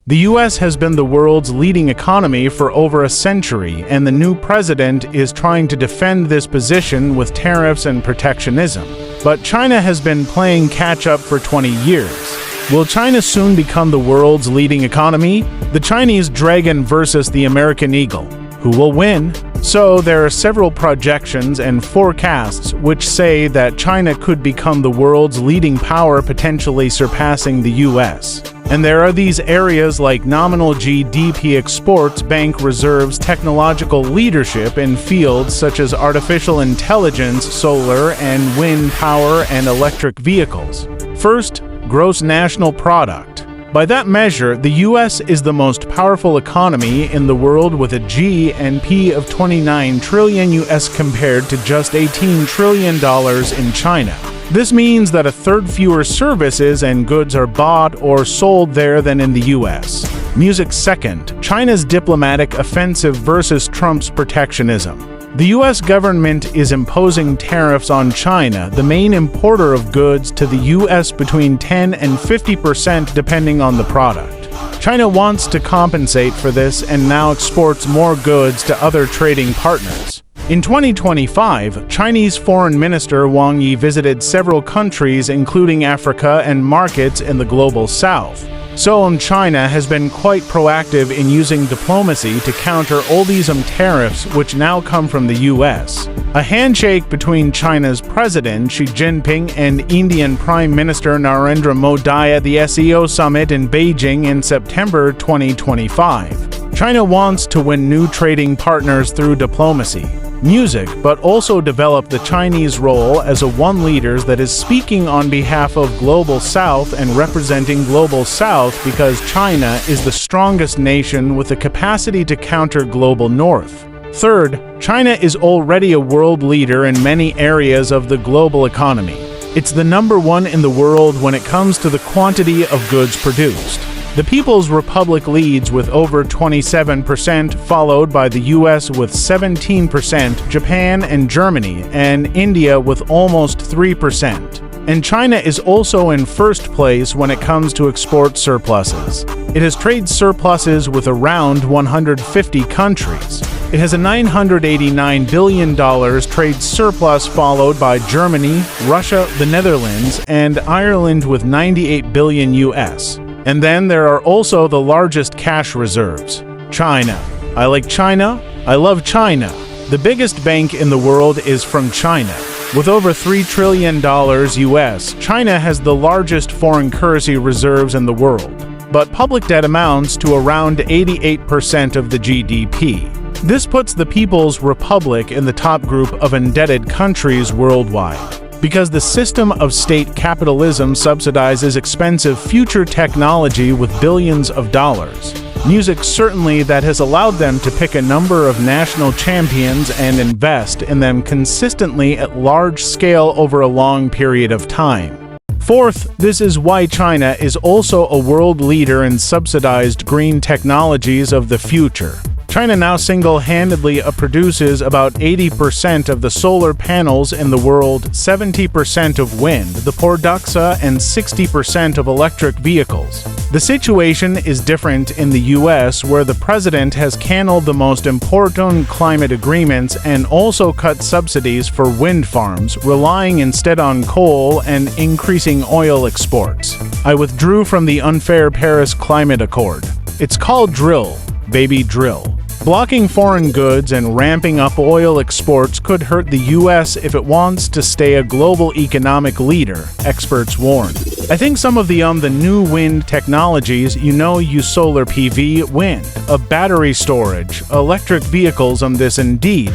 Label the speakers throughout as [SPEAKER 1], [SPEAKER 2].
[SPEAKER 1] The US has been the world's leading economy for over a century, and the new president is trying to defend this position with tariffs and protectionism. But China has been playing catch-up for 20 years. Will China soon become the world's leading economy? The Chinese dragon versus the American eagle. Who will win? So, there are several projections and forecasts which say that China could become the world's leading power, potentially surpassing the US. And there are these areas like nominal GDP exports, bank reserves, technological leadership in fields such as artificial intelligence, solar and wind power, and electric vehicles. First, gross national product. By that measure, the US is the most powerful economy in the world with a GNP of 29 trillion US compared to just $18 trillion in China. This means that a third fewer services and goods are bought or sold there than in the US. Music second, China's diplomatic offensive versus Trump's protectionism. The US government is imposing tariffs on China, the main importer of goods to the US, between 10 and 50% depending on the product. China wants to compensate for this and now exports more goods to other trading partners. In 2025, Chinese Foreign Minister Wang Yi visited several countries including Africa and markets in the global south. So, China has been quite proactive in using diplomacy to counter all these tariffs which now come from the US. A handshake between China's President Xi Jinping and Indian Prime Minister Narendra Modi at the SEO summit in Beijing in September 2025. China wants to win new trading partners through diplomacy. Music, but also develop the Chinese role as a one leader that is speaking on behalf of Global South and representing Global South because China is the strongest nation with the capacity to counter Global North. Third, China is already a world leader in many areas of the global economy. It's the number one in the world when it comes to the quantity of goods produced. The People's Republic leads with over 27%, followed by the US with 17%, Japan and Germany, and India with almost 3%. And China is also in first place when it comes to export surpluses. It has trade surpluses with around 150 countries. It has a $989 billion trade surplus, followed by Germany, Russia, the Netherlands, and Ireland with 98 billion US. And then there are also the largest cash reserves. China. I like China. I love China. The biggest bank in the world is from China. With over $3 trillion US, China has the largest foreign currency reserves in the world. But public debt amounts to around 88% of the GDP. This puts the People's Republic in the top group of indebted countries worldwide. Because the system of state capitalism subsidizes expensive future technology with billions of dollars. Music certainly that has allowed them to pick a number of national champions and invest in them consistently at large scale over a long period of time. Fourth, this is why China is also a world leader in subsidized green technologies of the future. China now single-handedly produces about 80% of the solar panels in the world, 70% of wind, the products, and 60% of electric vehicles. The situation is different in the US, where the president has canceled the most important climate agreements and also cut subsidies for wind farms, relying instead on coal and increasing oil exports. I withdrew from the unfair Paris Climate Accord. It's called drill, baby drill. Blocking foreign goods and ramping up oil exports could hurt the US if it wants to stay a global economic leader, experts warn. I think some of the new wind technologies, use solar PV, wind, battery storage, electric vehicles this indeed,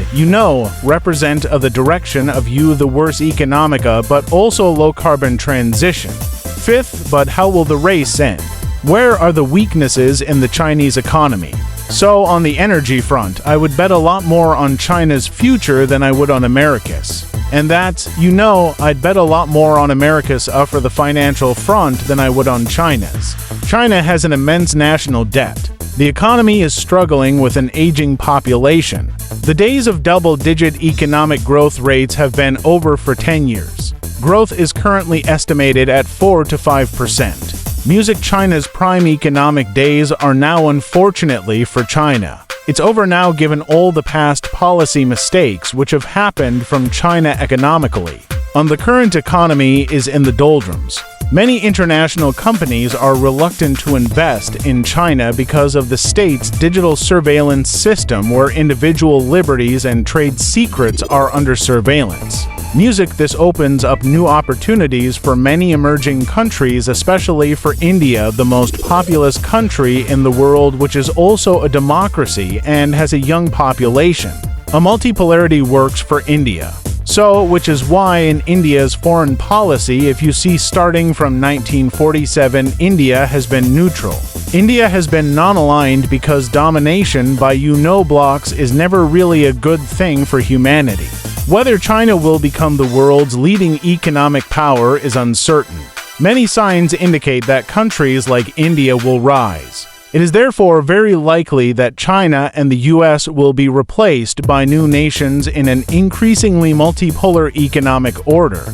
[SPEAKER 1] represent the direction of the worse economica but also low-carbon transition. Fifth, but how will the race end? Where are the weaknesses in the Chinese economy? So, on the energy front, I would bet a lot more on China's future than I would on America's. And that's, I'd bet a lot more on America's for the financial front than I would on China's. China has an immense national debt. The economy is struggling with an aging population. The days of double-digit economic growth rates have been over for 10 years. Growth is currently estimated at 4 to 5%. Music China's prime economic days are now, unfortunately for China. It's over now given all the past policy mistakes which have happened from China economically. And the current economy is in the doldrums. Many international companies are reluctant to invest in China because of the state's digital surveillance system where individual liberties and trade secrets are under surveillance. Music, this opens up new opportunities for many emerging countries, especially for India, the most populous country in the world, which is also a democracy and has a young population. A multipolarity works for India. So, which is why in India's foreign policy, if you see starting from 1947, India has been neutral. India has been non-aligned because domination by blocs is never really a good thing for humanity. Whether China will become the world's leading economic power is uncertain. Many signs indicate that countries like India will rise. It is therefore very likely that China and the US will be replaced by new nations in an increasingly multipolar economic order.